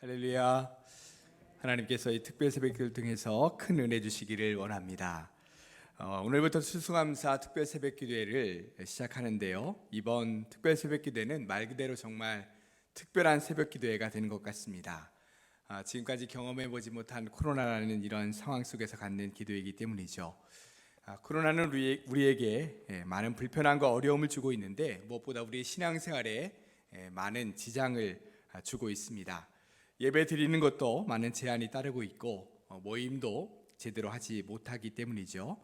할렐루야. 하나님께서 이 특별 새벽기를 통해서 큰 은혜 주시기를 원합니다. 오늘부터 추수감사 특별 새벽기도회를 시작하는데요. 이번 특별 새벽기도회는 말 그대로 정말 특별한 새벽기도회가 되는 것 같습니다. 지금까지 경험해보지 못한 코로나라는 이런 상황 속에서 갖는 기도이기 때문이죠. 코로나는 우리에게 많은 불편함과 어려움을 주고 있는데 무엇보다 우리의 신앙생활에 많은 지장을 주고 있습니다. 예배 드리는 것도 많은 제한이 따르고 있고 모임도 제대로 하지 못하기 때문이죠.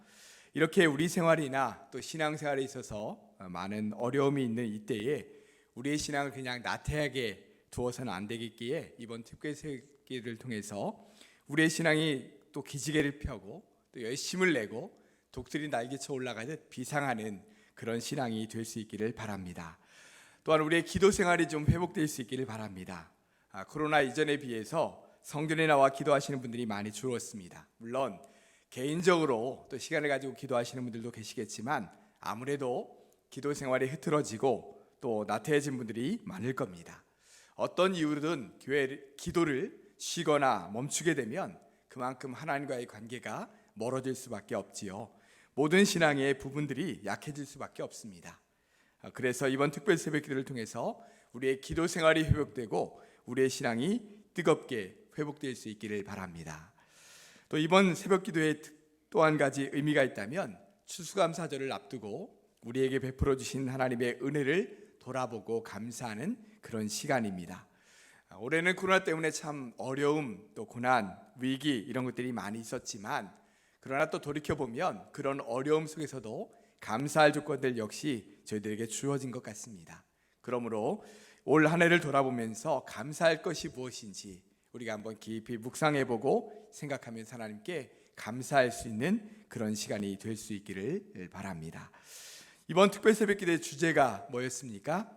이렇게 우리 생활이나 또 신앙생활에 있어서 많은 어려움이 있는 이때에 우리의 신앙을 그냥 나태하게 두어서는 안 되겠기에 이번 특별새기를 통해서 우리의 신앙이 또 기지개를 펴고 또 열심을 내고 독수리 날개쳐 올라가듯 비상하는 그런 신앙이 될 수 있기를 바랍니다. 또한 우리의 기도 생활이 좀 회복될 수 있기를 바랍니다. 코로나 이전에 비해서 성전에 나와 기도하시는 분들이 많이 줄었습니다. 물론 개인적으로 또 시간을 가지고 기도하시는 분들도 계시겠지만 아무래도 기도 생활이 흐트러지고 또 나태해진 분들이 많을 겁니다. 어떤 이유로든 교회 기도를 쉬거나 멈추게 되면 그만큼 하나님과의 관계가 멀어질 수밖에 없지요. 모든 신앙의 부분들이 약해질 수밖에 없습니다. 그래서 이번 특별 새벽기도를 통해서 우리의 기도 생활이 회복되고 우리의 신앙이 뜨겁게 회복될 수 있기를 바랍니다. 또 이번 새벽기도에 또 한 가지 의미가 있다면 추수감사절을 앞두고 우리에게 베풀어 주신 하나님의 은혜를 돌아보고 감사하는 그런 시간입니다. 올해는 코로나 때문에 참 어려움, 또 고난, 위기 이런 것들이 많이 있었지만 그러나 또 돌이켜보면 그런 어려움 속에서도 감사할 조건들 역시 저희들에게 주어진 것 같습니다. 그러므로 올 한 해를 돌아보면서 감사할 것이 무엇인지 우리가 한번 깊이 묵상해보고 생각하면서 하나님께 감사할 수 있는 그런 시간이 될 수 있기를 바랍니다. 이번 특별 새벽기도의 주제가 뭐였습니까?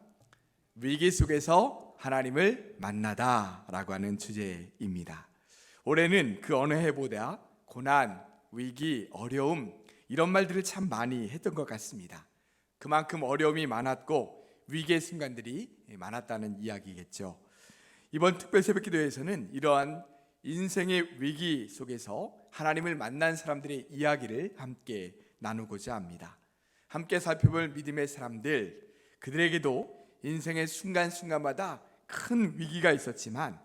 위기 속에서 하나님을 만나다 라고 하는 주제입니다. 올해는 그 어느 해보다 고난, 위기, 어려움 이런 말들을 참 많이 했던 것 같습니다. 그만큼 어려움이 많았고 위기의 순간들이 많았다는 이야기겠죠. 이번 특별 새벽기도에서는 이러한 인생의 위기 속에서 하나님을 만난 사람들의 이야기를 함께 나누고자 합니다. 함께 살펴볼 믿음의 사람들, 그들에게도 인생의 순간순간마다 큰 위기가 있었지만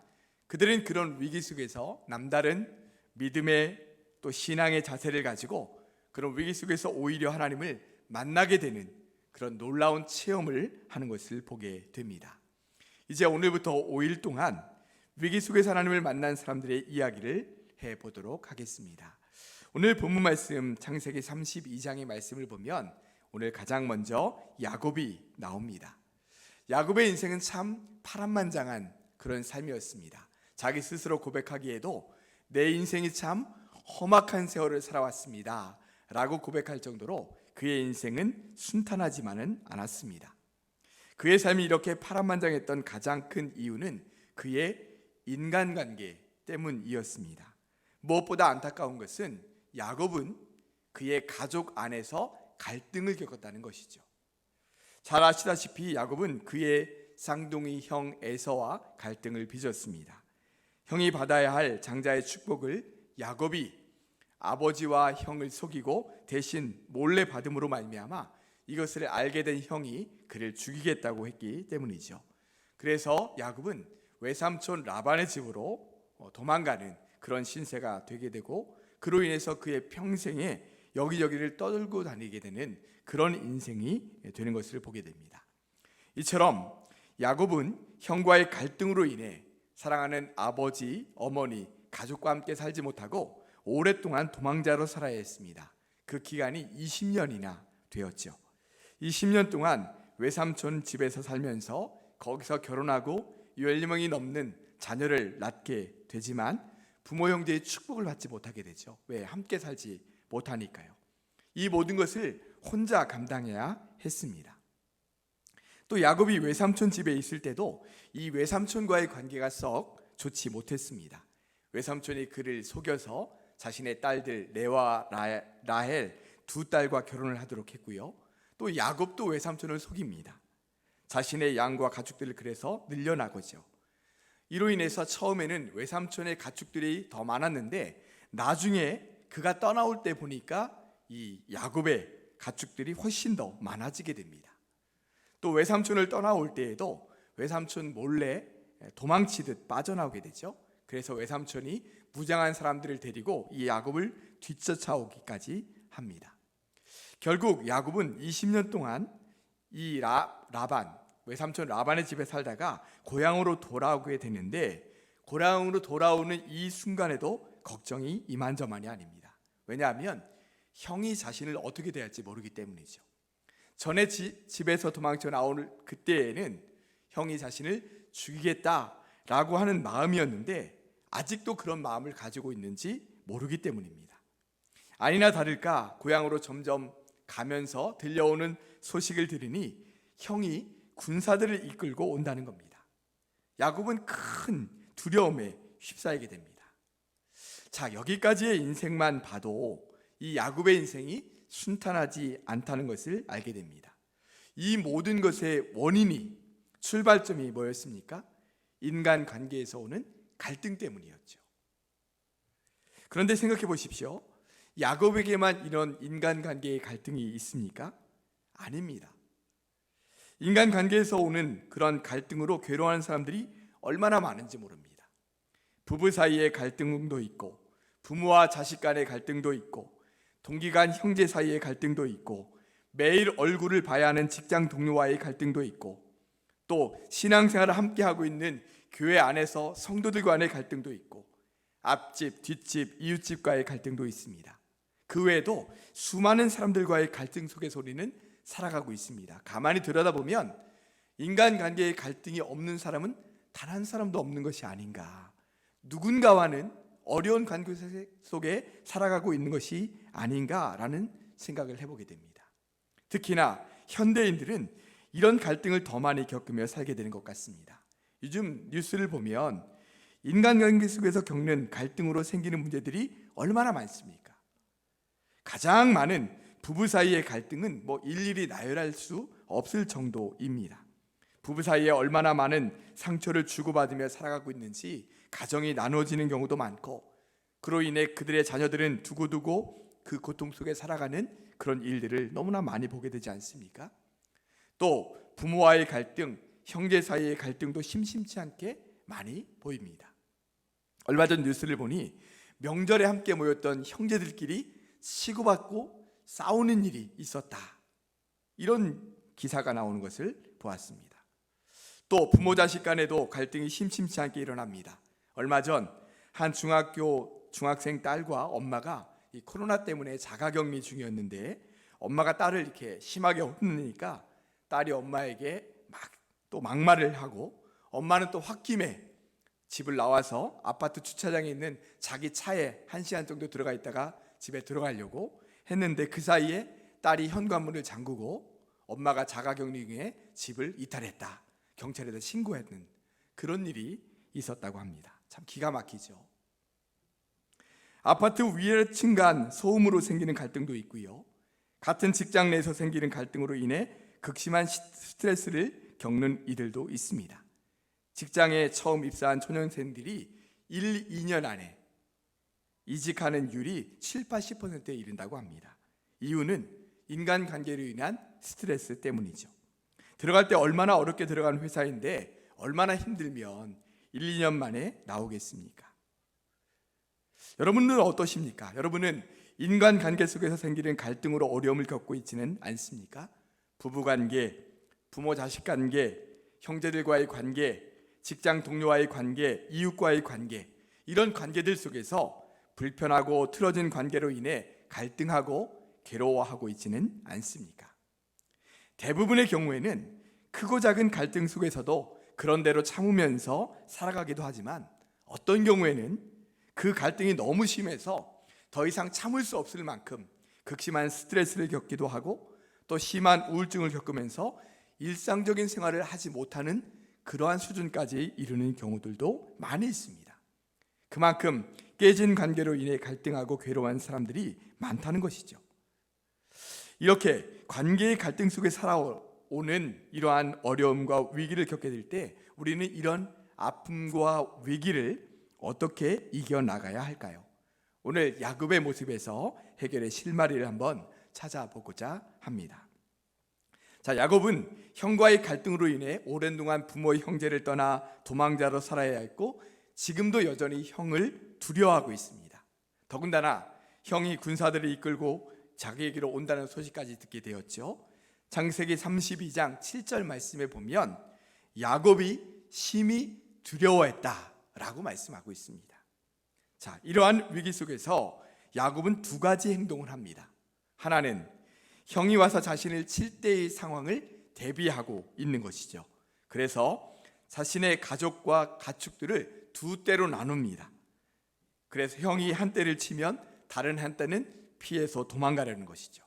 그들은 그런 위기 속에서 남다른 믿음의 또 신앙의 자세를 가지고 그런 위기 속에서 오히려 하나님을 만나게 되는 그런 놀라운 체험을 하는 것을 보게 됩니다. 이제 오늘부터 5일 동안 위기 속에서 하나님을 만난 사람들의 이야기를 해보도록 하겠습니다. 오늘 본문 말씀 창세기 32장의 말씀을 보면 오늘 가장 먼저 야곱이 나옵니다. 야곱의 인생은 참 파란만장한 그런 삶이었습니다. 자기 스스로 고백하기에도 내 인생이 참 험악한 세월을 살아왔습니다 라고 고백할 정도로 그의 인생은 순탄하지만은 않았습니다. 그의 삶이 이렇게 파란만장했던 가장 큰 이유는 그의 인간관계 때문이었습니다. 무엇보다 안타까운 것은 야곱은 그의 가족 안에서 갈등을 겪었다는 것이죠. 잘 아시다시피 야곱은 그의 쌍둥이 형 에서와 갈등을 빚었습니다. 형이 받아야 할 장자의 축복을 야곱이 아버지와 형을 속이고 대신 몰래 받음으로 말미암아 이것을 알게 된 형이 그를 죽이겠다고 했기 때문이죠. 그래서 야곱은 외삼촌 라반의 집으로 도망가는 그런 신세가 되게 되고 그로 인해서 그의 평생에 여기저기를 떠들고 다니게 되는 그런 인생이 되는 것을 보게 됩니다. 이처럼 야곱은 형과의 갈등으로 인해 사랑하는 아버지, 어머니, 가족과 함께 살지 못하고 오랫동안 도망자로 살아야 했습니다. 그 기간이 20년이나 되었죠. 20년 동안 외삼촌 집에서 살면서 거기서 결혼하고 10명이 넘는 자녀를 낳게 되지만 부모 형제의 축복을 받지 못하게 되죠. 왜? 함께 살지 못하니까요. 이 모든 것을 혼자 감당해야 했습니다. 또 야곱이 외삼촌 집에 있을 때도 이 외삼촌과의 관계가 썩 좋지 못했습니다. 외삼촌이 그를 속여서 자신의 딸들 레와 라헬 두 딸과 결혼을 하도록 했고요. 또 야곱도 외삼촌을 속입니다. 자신의 양과 가축들을 그래서 늘려나고죠. 이로 인해서 처음에는 외삼촌의 가축들이 더 많았는데 나중에 그가 떠나올 때 보니까 이 야곱의 가축들이 훨씬 더 많아지게 됩니다. 또 외삼촌을 떠나올 때에도 외삼촌 몰래 도망치듯 빠져나오게 되죠. 그래서 외삼촌이 무장한 사람들을 데리고 이 야곱을 뒤쫓아오기까지 합니다. 결국 야곱은 20년 동안 이 라반, 외삼촌 라반의 집에 살다가 고향으로 돌아오게 되는데, 고향으로 돌아오는 이 순간에도 걱정이 이만저만이 아닙니다. 왜냐하면 형이 자신을 어떻게 대할지 모르기 때문이죠. 전에 집에서 도망쳐 나오는 그때에는 형이 자신을 죽이겠다라고 하는 마음이었는데 아직도 그런 마음을 가지고 있는지 모르기 때문입니다. 아니나 다를까 고향으로 점점 가면서 들려오는 소식을 들으니 형이 군사들을 이끌고 온다는 겁니다. 야곱은 큰 두려움에 휩싸이게 됩니다. 자, 여기까지의 인생만 봐도 이 야곱의 인생이 순탄하지 않다는 것을 알게 됩니다. 이 모든 것의 원인이, 출발점이 뭐였습니까? 인간관계에서 오는 갈등 때문이었죠. 그런데 생각해 보십시오. 야곱에게만 이런 인간관계의 갈등이 있습니까? 아닙니다. 인간관계에서 오는 그런 갈등으로 괴로워하는 사람들이 얼마나 많은지 모릅니다. 부부 사이의 갈등도 있고, 부모와 자식 간의 갈등도 있고, 동기 간 형제 사이의 갈등도 있고, 매일 얼굴을 봐야 하는 직장 동료와의 갈등도 있고, 또 신앙생활을 함께하고 있는 교회 안에서 성도들 간의 갈등도 있고, 앞집, 뒷집, 이웃집과의 갈등도 있습니다. 그 외에도 수많은 사람들과의 갈등 속에서 우리는 살아가고 있습니다. 가만히 들여다보면 인간관계의 갈등이 없는 사람은 단 한 사람도 없는 것이 아닌가, 누군가와는 어려운 관계 속에 살아가고 있는 것이 아닌가라는 생각을 해보게 됩니다. 특히나 현대인들은 이런 갈등을 더 많이 겪으며 살게 되는 것 같습니다. 요즘 뉴스를 보면 인간관계 속에서 겪는 갈등으로 생기는 문제들이 얼마나 많습니까? 가장 많은 부부 사이의 갈등은 일일이 나열할 수 없을 정도입니다. 부부 사이에 얼마나 많은 상처를 주고받으며 살아가고 있는지 가정이 나눠지는 경우도 많고, 그로 인해 그들의 자녀들은 두고두고 그 고통 속에 살아가는 그런 일들을 너무나 많이 보게 되지 않습니까? 또 부모와의 갈등, 형제 사이의 갈등도 심심치 않게 많이 보입니다. 얼마 전 뉴스를 보니 명절에 함께 모였던 형제들끼리 치고받고 싸우는 일이 있었다, 이런 기사가 나오는 것을 보았습니다. 또 부모 자식 간에도 갈등이 심심치 않게 일어납니다. 얼마 전 한 중학생 딸과 엄마가 이 코로나 때문에 자가격리 중이었는데, 엄마가 딸을 이렇게 심하게 혼내니까 딸이 엄마에게 또 막말을 하고, 엄마는 또 홧김에 집을 나와서 아파트 주차장에 있는 자기 차에 1시간 정도 들어가 있다가 집에 들어가려고 했는데, 그 사이에 딸이 현관문을 잠그고 엄마가 자가격리 중에 집을 이탈했다, 경찰에다 신고했는 그런 일이 있었다고 합니다. 참 기가 막히죠. 아파트 위층 간 소음으로 생기는 갈등도 있고요, 같은 직장 내에서 생기는 갈등으로 인해 극심한 스트레스를 겪는 이들도 있습니다. 직장에 처음 입사한 초년생들이 1, 2년 안에 이직하는 율이 7, 80%에 이른다고 합니다. 이유는 인간관계로 인한 스트레스 때문이죠. 들어갈 때 얼마나 어렵게 들어간 회사인데 얼마나 힘들면 1, 2년 만에 나오겠습니까? 여러분은 어떠십니까? 여러분은 인간관계 속에서 생기는 갈등으로 어려움을 겪고 있지는 않습니까? 부부관계, 부모 자식 관계, 형제들과의 관계, 직장 동료와의 관계, 이웃과의 관계, 이런 관계들 속에서 불편하고 틀어진 관계로 인해 갈등하고 괴로워하고 있지는 않습니까? 대부분의 경우에는 크고 작은 갈등 속에서도 그런 대로 참으면서 살아가기도 하지만, 어떤 경우에는 그 갈등이 너무 심해서 더 이상 참을 수 없을 만큼 극심한 스트레스를 겪기도 하고, 또 심한 우울증을 겪으면서 일상적인 생활을 하지 못하는 그러한 수준까지 이르는 경우들도 많이 있습니다. 그만큼 깨진 관계로 인해 갈등하고 괴로워하는 사람들이 많다는 것이죠. 이렇게 관계의 갈등 속에 살아오는 이러한 어려움과 위기를 겪게 될 때 우리는 이런 아픔과 위기를 어떻게 이겨나가야 할까요? 오늘 야곱의 모습에서 해결의 실마리를 한번 찾아보고자 합니다. 자, 야곱은 형과의 갈등으로 인해 오랜 동안 부모의 형제를 떠나 도망자로 살아야 했고 지금도 여전히 형을 두려워하고 있습니다. 더군다나 형이 군사들을 이끌고 자기에게로 온다는 소식까지 듣게 되었죠. 창세기 32장 7절 말씀에 보면 야곱이 심히 두려워했다라고 말씀하고 있습니다. 자, 이러한 위기 속에서 야곱은 두 가지 행동을 합니다. 하나는 형이 와서 자신을 칠 때의 상황을 대비하고 있는 것이죠. 그래서 자신의 가족과 가축들을 두 때로 나눕니다. 그래서 형이 한 때를 치면 다른 한 때는 피해서 도망가려는 것이죠.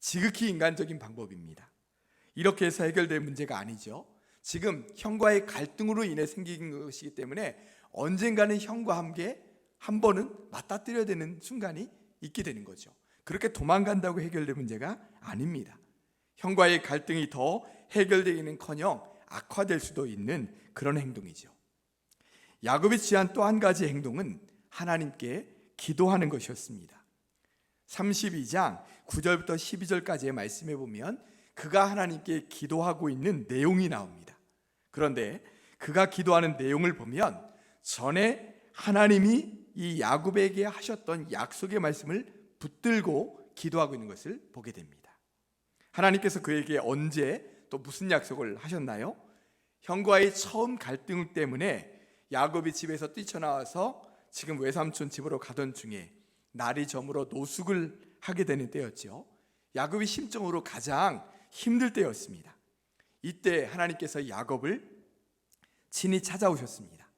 지극히 인간적인 방법입니다. 이렇게 해서 해결될 문제가 아니죠. 지금 형과의 갈등으로 인해 생긴 것이기 때문에 언젠가는 형과 함께 한 번은 맞닥뜨려야 되는 순간이 있게 되는 거죠. 그렇게 도망간다고 해결될 문제가 아닙니다. 형과의 갈등이 더 해결되기는커녕 악화될 수도 있는 그런 행동이죠. 야곱이 취한 또 한 가지 행동은 하나님께 기도하는 것이었습니다. 32장 9절부터 12절까지의 말씀에 보면 그가 하나님께 기도하고 있는 내용이 나옵니다. 그런데 그가 기도하는 내용을 보면 전에 하나님이 이 야곱에게 하셨던 약속의 말씀을 붙들고 기도하고 있는 것을 보게 됩니다. 하나님께서 그에게 언제 또 무슨 약속을 하셨나요? 형과의 처음 갈등 때문에 야곱이 집에서 뛰쳐나와서 지금 외삼촌 집으로 가던 중에 날이 저물어 노숙을 하게 되는 때였죠. 야곱이 심적으로 가장 힘들 때였습니다. 이때 하나님께서 야곱을 친히 찾아오셨습니다.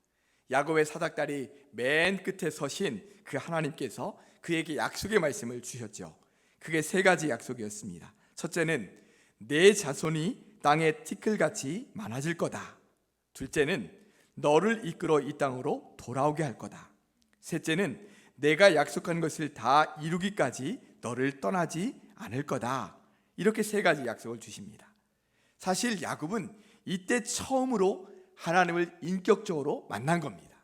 야곱의 사닥다리 맨 끝에 서신 그 하나님께서 그에게 약속의 말씀을 주셨죠. 그게 세 가지 약속이었습니다. 첫째는 내 자손이 땅에 티끌같이 많아질 거다. 둘째는 너를 이끌어 이 땅으로 돌아오게 할 거다. 셋째는 내가 약속한 것을 다 이루기까지 너를 떠나지 않을 거다. 이렇게 세 가지 약속을 주십니다. 사실 야곱은 이때 처음으로 하나님을 인격적으로 만난 겁니다.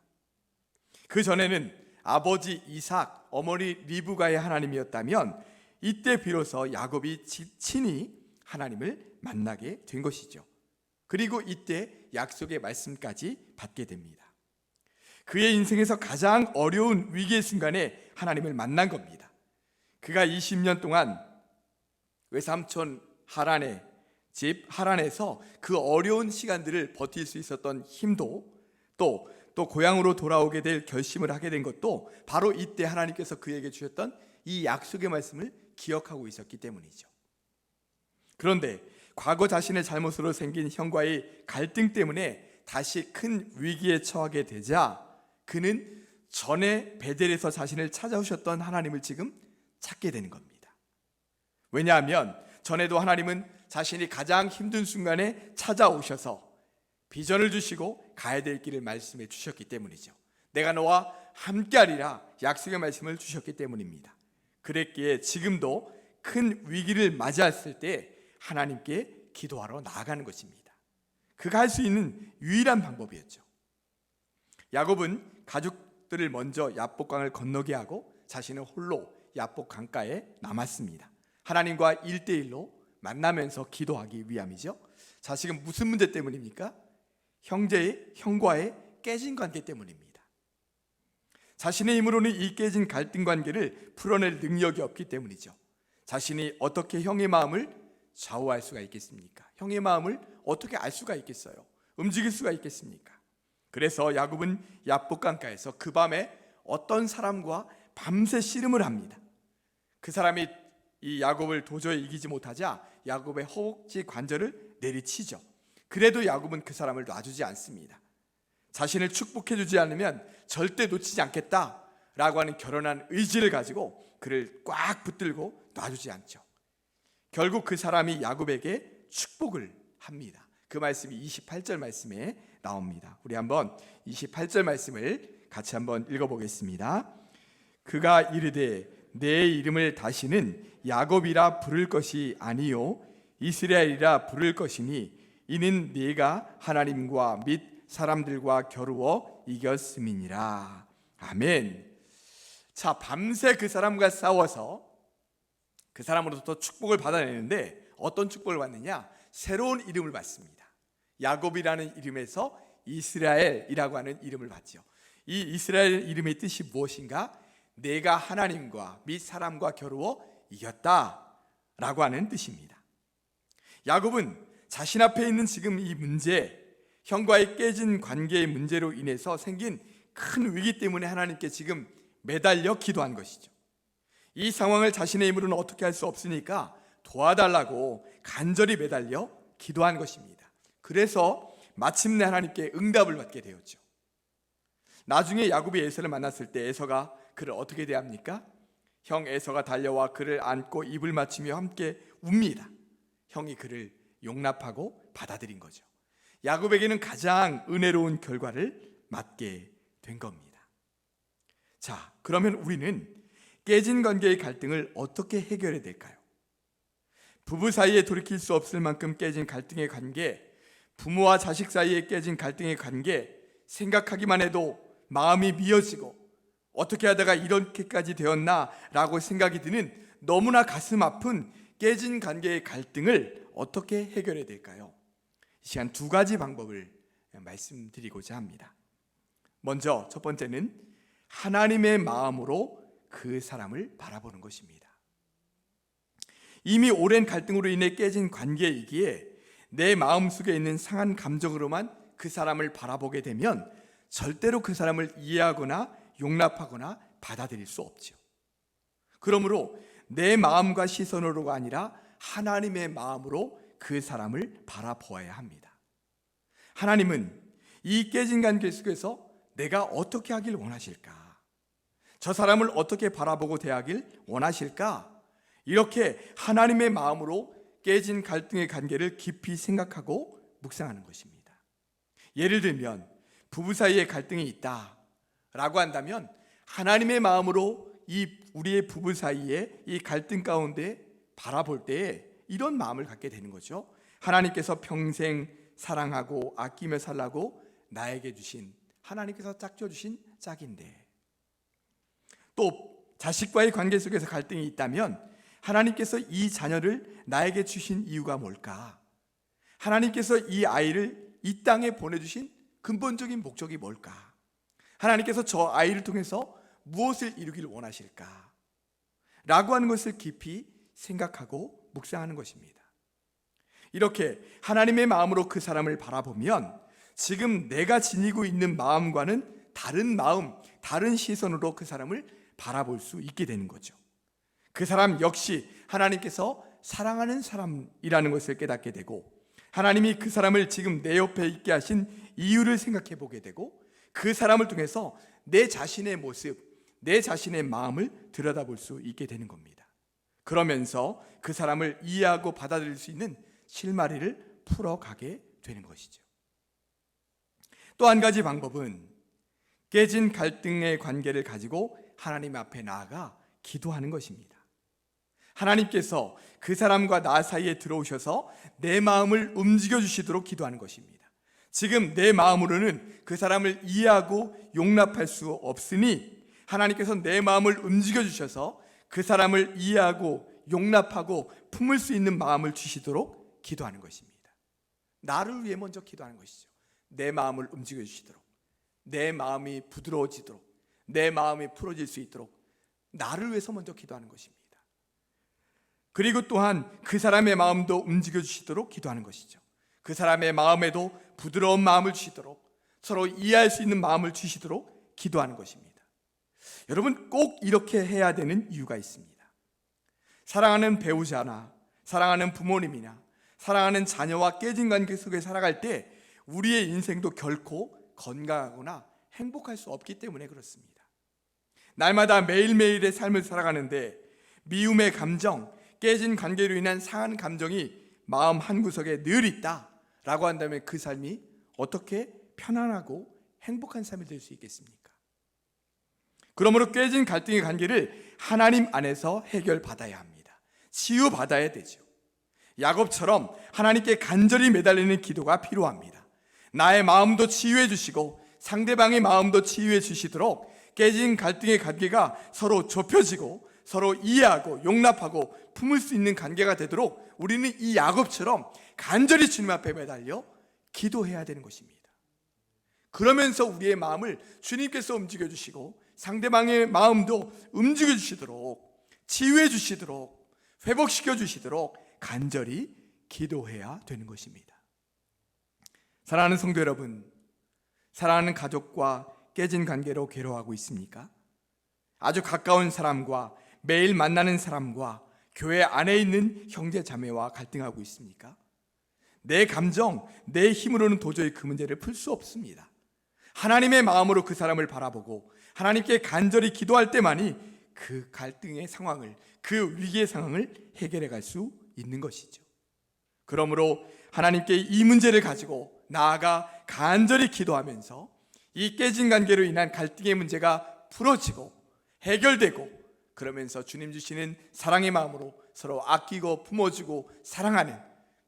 그 전에는 아버지 이삭, 어머니 리브가의 하나님이었다면 이때 비로소 야곱이 친히 하나님을 만나게 된 것이죠. 그리고 이때 약속의 말씀까지 받게 됩니다. 그의 인생에서 가장 어려운 위기의 순간에 하나님을 만난 겁니다. 그가 20년 동안 외삼촌 하란의 집 하란에서 그 어려운 시간들을 버틸 수 있었던 힘도 또 고향으로 돌아오게 될 결심을 하게 된 것도 바로 이때 하나님께서 그에게 주셨던 이 약속의 말씀을 기억하고 있었기 때문이죠. 그런데 과거 자신의 잘못으로 생긴 형과의 갈등 때문에 다시 큰 위기에 처하게 되자 그는 전에 베델에서 자신을 찾아오셨던 하나님을 지금 찾게 되는 겁니다. 왜냐하면 전에도 하나님은 자신이 가장 힘든 순간에 찾아오셔서 비전을 주시고 가야 될 길을 말씀해 주셨기 때문이죠. 내가 너와 함께하리라 약속의 말씀을 주셨기 때문입니다. 그랬기에 지금도 큰 위기를 맞이했을 때 하나님께 기도하러 나아가는 것입니다. 그가 할 수 있는 유일한 방법이었죠. 야곱은 가족들을 먼저 야복강을 건너게 하고 자신은 홀로 야복 강가에 남았습니다. 하나님과 1대1로 만나면서 기도하기 위함이죠. 자, 지금 무슨 문제 때문입니까? 형과의 깨진 관계 때문입니다. 자신의 힘으로는 이 깨진 갈등 관계를 풀어낼 능력이 없기 때문이죠. 자신이 어떻게 형의 마음을 좌우할 수가 있겠습니까? 형의 마음을 어떻게 알 수가 있겠어요? 움직일 수가 있겠습니까? 그래서 야곱은 야복강가에서 그 밤에 어떤 사람과 밤새 씨름을 합니다. 그 사람이 이 야곱을 도저히 이기지 못하자 야곱의 허벅지 관절을 내리치죠. 그래도 야곱은 그 사람을 놔주지 않습니다. 자신을 축복해 주지 않으면 절대 놓치지 않겠다라고 하는 결연한 의지를 가지고 그를 꽉 붙들고 놔주지 않죠. 결국 그 사람이 야곱에게 축복을 합니다. 그 말씀이 28절 말씀에 나옵니다. 우리 한번 28절 말씀을 같이 한번 읽어보겠습니다. 그가 이르되 내 이름을 다시는 야곱이라 부를 것이 아니요 이스라엘이라 부를 것이니 이는 네가 하나님과 및 사람들과 겨루어 이겼음이니라. 아멘. 자, 밤새 그 사람과 싸워서 그 사람으로부터 축복을 받아내는데 어떤 축복을 받느냐? 새로운 이름을 받습니다. 야곱이라는 이름에서 이스라엘이라고 하는 이름을 받죠. 이 이스라엘 이름의 뜻이 무엇인가? 내가 하나님과 및 사람과 겨루어 이겼다라고 하는 뜻입니다. 야곱은 자신 앞에 있는 지금 이 문제, 형과의 깨진 관계의 문제로 인해서 생긴 큰 위기 때문에 하나님께 지금 매달려 기도한 것이죠. 이 상황을 자신의 힘으로는 어떻게 할 수 없으니까 도와달라고 간절히 매달려 기도한 것입니다. 그래서 마침내 하나님께 응답을 받게 되었죠. 나중에 야곱이 에서를 만났을 때 에서가 그를 어떻게 대합니까? 형 에서가 달려와 그를 안고 입을 맞추며 함께 웁니다. 형이 그를 용납하고 받아들인 거죠. 야곱에게는 가장 은혜로운 결과를 맞게 된 겁니다. 자, 그러면 우리는 깨진 관계의 갈등을 어떻게 해결해야 될까요? 부부 사이에 돌이킬 수 없을 만큼 깨진 갈등의 관계, 부모와 자식 사이에 깨진 갈등의 관계, 생각하기만 해도 마음이 미어지고 어떻게 하다가 이렇게까지 되었나 라고 생각이 드는 너무나 가슴 아픈 깨진 관계의 갈등을 어떻게 해결해야 될까요? 이 시간 두 가지 방법을 말씀드리고자 합니다. 먼저 첫 번째는 하나님의 마음으로 그 사람을 바라보는 것입니다. 이미 오랜 갈등으로 인해 깨진 관계이기에 내 마음속에 있는 상한 감정으로만 그 사람을 바라보게 되면 절대로 그 사람을 이해하거나 용납하거나 받아들일 수 없죠. 그러므로 내 마음과 시선으로가 아니라 하나님의 마음으로 그 사람을 바라보아야 합니다. 하나님은 이 깨진 관계 속에서 내가 어떻게 하길 원하실까? 저 사람을 어떻게 바라보고 대하길 원하실까? 이렇게 하나님의 마음으로 깨진 갈등의 관계를 깊이 생각하고 묵상하는 것입니다. 예를 들면 부부 사이에 갈등이 있다라고 한다면 하나님의 마음으로 우리의 부부 사이에 이 갈등 가운데 바라볼 때에 이런 마음을 갖게 되는 거죠. 하나님께서 평생 사랑하고 아끼며 살라고 나에게 주신, 하나님께서 짝져 주신 짝인데, 또 자식과의 관계 속에서 갈등이 있다면 하나님께서 이 자녀를 나에게 주신 이유가 뭘까? 하나님께서 이 아이를 이 땅에 보내주신 근본적인 목적이 뭘까? 하나님께서 저 아이를 통해서 무엇을 이루기를 원하실까? 라고 하는 것을 깊이 생각하고 묵상하는 것입니다. 이렇게 하나님의 마음으로 그 사람을 바라보면 지금 내가 지니고 있는 마음과는 다른 마음, 다른 시선으로 그 사람을 바라볼 수 있게 되는 거죠. 그 사람 역시 하나님께서 사랑하는 사람이라는 것을 깨닫게 되고, 하나님이 그 사람을 지금 내 옆에 있게 하신 이유를 생각해 보게 되고, 그 사람을 통해서 내 자신의 모습, 내 자신의 마음을 들여다볼 수 있게 되는 겁니다. 그러면서 그 사람을 이해하고 받아들일 수 있는 실마리를 풀어가게 되는 것이죠. 또 한 가지 방법은 깨진 갈등의 관계를 가지고 하나님 앞에 나아가 기도하는 것입니다. 하나님께서 그 사람과 나 사이에 들어오셔서 내 마음을 움직여 주시도록 기도하는 것입니다. 지금 내 마음으로는 그 사람을 이해하고 용납할 수 없으니 하나님께서 내 마음을 움직여 주셔서 그 사람을 이해하고 용납하고 품을 수 있는 마음을 주시도록 기도하는 것입니다. 나를 위해 먼저 기도하는 것이죠. 내 마음을 움직여 주시도록, 내 마음이 부드러워지도록, 내 마음이 풀어질 수 있도록 나를 위해서 먼저 기도하는 것입니다. 그리고 또한 그 사람의 마음도 움직여 주시도록 기도하는 것이죠. 그 사람의 마음에도 부드러운 마음을 주시도록, 서로 이해할 수 있는 마음을 주시도록 기도하는 것입니다. 여러분, 꼭 이렇게 해야 되는 이유가 있습니다. 사랑하는 배우자나 사랑하는 부모님이나 사랑하는 자녀와 깨진 관계 속에 살아갈 때 우리의 인생도 결코 건강하거나 행복할 수 없기 때문에 그렇습니다. 날마다 매일매일의 삶을 살아가는데 미움의 감정, 깨진 관계로 인한 상한 감정이 마음 한구석에 늘 있다라고 한다면 그 삶이 어떻게 편안하고 행복한 삶이 될 수 있겠습니까? 그러므로 깨진 갈등의 관계를 하나님 안에서 해결받아야 합니다. 치유받아야 되죠. 야곱처럼 하나님께 간절히 매달리는 기도가 필요합니다. 나의 마음도 치유해 주시고 상대방의 마음도 치유해 주시도록 깨진 갈등의 관계가 서로 좁혀지고 서로 이해하고 용납하고 품을 수 있는 관계가 되도록 우리는 이 야곱처럼 간절히 주님 앞에 매달려 기도해야 되는 것입니다. 그러면서 우리의 마음을 주님께서 움직여 주시고 상대방의 마음도 움직여 주시도록 치유해 주시도록 회복시켜 주시도록 간절히 기도해야 되는 것입니다. 사랑하는 성도 여러분, 사랑하는 가족과 깨진 관계로 괴로워하고 있습니까? 아주 가까운 사람과 매일 만나는 사람과 교회 안에 있는 형제 자매와 갈등하고 있습니까? 내 감정, 내 힘으로는 도저히 그 문제를 풀 수 없습니다. 하나님의 마음으로 그 사람을 바라보고 하나님께 간절히 기도할 때만이 그 갈등의 상황을, 그 위기의 상황을 해결해 갈 수 있는 것이죠. 그러므로 하나님께 이 문제를 가지고 나아가 간절히 기도하면서 이 깨진 관계로 인한 갈등의 문제가 풀어지고 해결되고, 그러면서 주님 주시는 사랑의 마음으로 서로 아끼고 품어주고 사랑하는,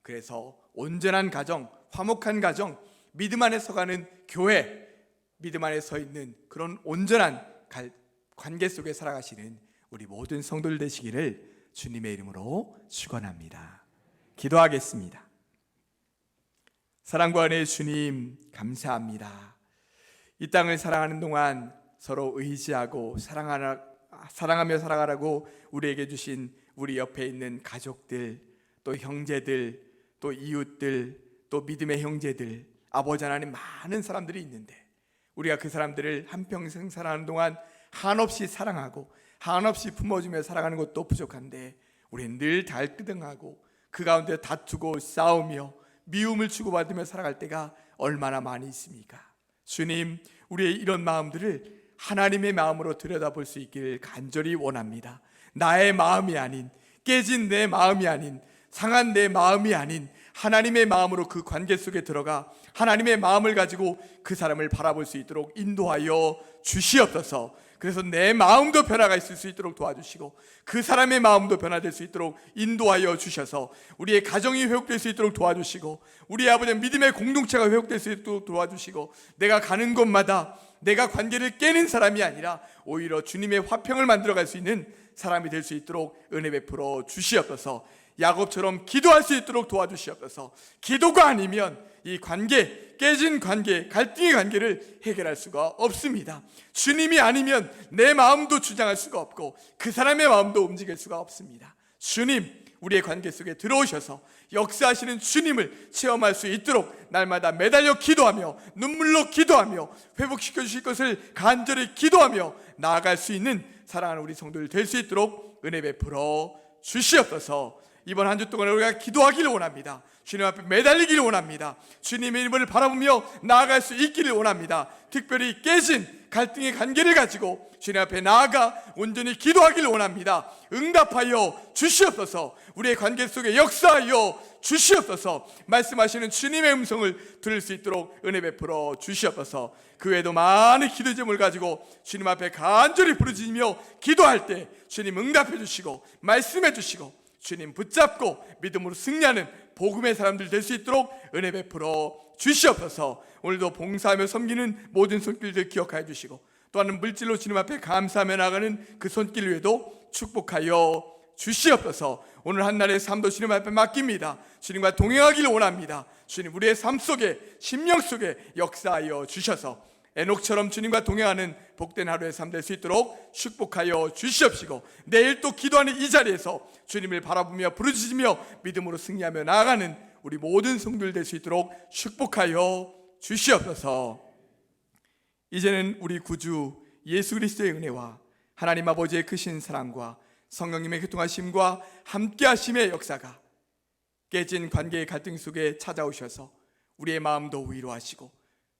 그래서 온전한 가정, 화목한 가정, 믿음 안에 서가는 교회, 믿음 안에 서 있는 그런 온전한 관계 속에 살아가시는 우리 모든 성도들 되시기를 주님의 이름으로 축원합니다. 기도하겠습니다. 사랑과 은혜의 주님, 감사합니다. 이 땅을 사랑하는 동안 서로 의지하고 사랑하며 살아가라고 우리에게 주신 우리 옆에 있는 가족들, 또 형제들, 또 이웃들, 또 믿음의 형제들, 아버지 하나님, 많은 사람들이 있는데 우리가 그 사람들을 한평생 살아가는 동안 한없이 사랑하고 한없이 품어주며 살아가는 것도 부족한데 우리는 늘 달끄등하고 그 가운데 다투고 싸우며 미움을 주고받으며 살아갈 때가 얼마나 많이 있습니까? 주님, 우리의 이런 마음들을 하나님의 마음으로 들여다볼 수 있기를 간절히 원합니다. 나의 마음이 아닌, 깨진 내 마음이 아닌, 상한 내 마음이 아닌 하나님의 마음으로 그 관계 속에 들어가 하나님의 마음을 가지고 그 사람을 바라볼 수 있도록 인도하여 주시옵소서. 그래서 내 마음도 변화가 있을 수 있도록 도와주시고 그 사람의 마음도 변화될 수 있도록 인도하여 주셔서 우리의 가정이 회복될 수 있도록 도와주시고 우리 아버지의 믿음의 공동체가 회복될 수 있도록 도와주시고 내가 가는 곳마다 내가 관계를 깨는 사람이 아니라 오히려 주님의 화평을 만들어갈 수 있는 사람이 될 수 있도록 은혜 베풀어 주시옵소서. 야곱처럼 기도할 수 있도록 도와주시옵소서. 기도가 아니면 이 관계, 깨진 관계, 갈등의 관계를 해결할 수가 없습니다. 주님이 아니면 내 마음도 주장할 수가 없고 그 사람의 마음도 움직일 수가 없습니다. 주님, 우리의 관계 속에 들어오셔서 역사하시는 주님을 체험할 수 있도록 날마다 매달려 기도하며 눈물로 기도하며 회복시켜 주실 것을 간절히 기도하며 나아갈 수 있는 사랑하는 우리 성도들 될 수 있도록 은혜 베풀어 주시옵소서. 이번 한 주 동안 우리가 기도하기를 원합니다. 주님 앞에 매달리기를 원합니다. 주님의 이름을 바라보며 나아갈 수 있기를 원합니다. 특별히 깨진 갈등의 관계를 가지고 주님 앞에 나아가 온전히 기도하기를 원합니다. 응답하여 주시옵소서. 우리의 관계 속에 역사하여 주시옵소서. 말씀하시는 주님의 음성을 들을 수 있도록 은혜 베풀어 주시옵소서. 그 외에도 많은 기도 제목을 가지고 주님 앞에 간절히 부르짖으며 기도할 때 주님 응답해 주시고 말씀해 주시고 주님 붙잡고 믿음으로 승리하는 복음의 사람들 될 수 있도록 은혜 베풀어 주시옵소서. 오늘도 봉사하며 섬기는 모든 손길들 기억하여 주시고 또한 물질로 주님 앞에 감사하며 나가는 그 손길 위에도 축복하여 주시옵소서. 오늘 한날의 삶도 주님 앞에 맡깁니다. 주님과 동행하기를 원합니다. 주님, 우리의 삶 속에 심령 속에 역사하여 주셔서 에녹처럼 주님과 동행하는 복된 하루의 삶 될 수 있도록 축복하여 주시옵시고 내일 또 기도하는 이 자리에서 주님을 바라보며 부르짖으며 믿음으로 승리하며 나아가는 우리 모든 성도들 될 수 있도록 축복하여 주시옵소서. 이제는 우리 구주 예수 그리스도의 은혜와 하나님 아버지의 크신 사랑과 성령님의 교통하심과 함께하심의 역사가 깨진 관계의 갈등 속에 찾아오셔서 우리의 마음도 위로하시고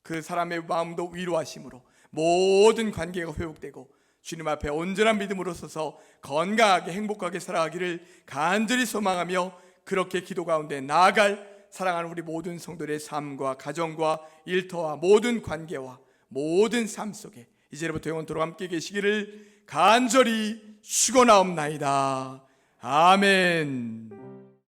그 사람의 마음도 위로하심으로 모든 관계가 회복되고 주님 앞에 온전한 믿음으로 서서 건강하게 행복하게 살아가기를 간절히 소망하며 그렇게 기도 가운데 나아갈 사랑하는 우리 모든 성도들의 삶과 가정과 일터와 모든 관계와 모든 삶 속에 이제부터 영원토록 함께 계시기를 간절히 축원하옵나이다. 아멘.